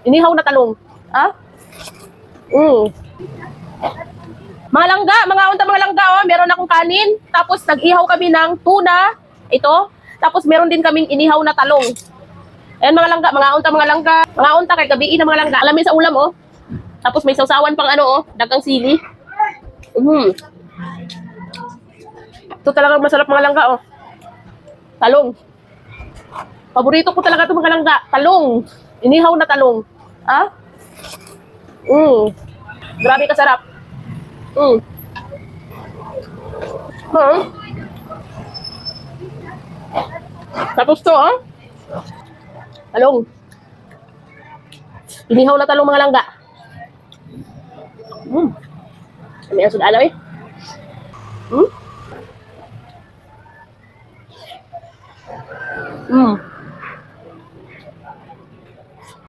Inihaw na talong. Ah? Mga langga, mga langga, oh. Meron akong kanin. Tapos nag-ihaw kami ng tuna. Ito. Tapos meron din kaming inihaw na talong. Ayan mga langga, mga langga. Mga unta kay gabiin na mga langga. Alamin sa ulam, oh. Tapos may sausawan pang ano, oh. Dagang sili. Ito talagang masarap mga langga, oh. Talong. Paborito ko talaga ito mga langga. Talong. Inihaw na talong. Ah? Grabe kasarap. Tapos to, oh. Talong. Inihaw na talong mga langga. Ano yan sudalo eh?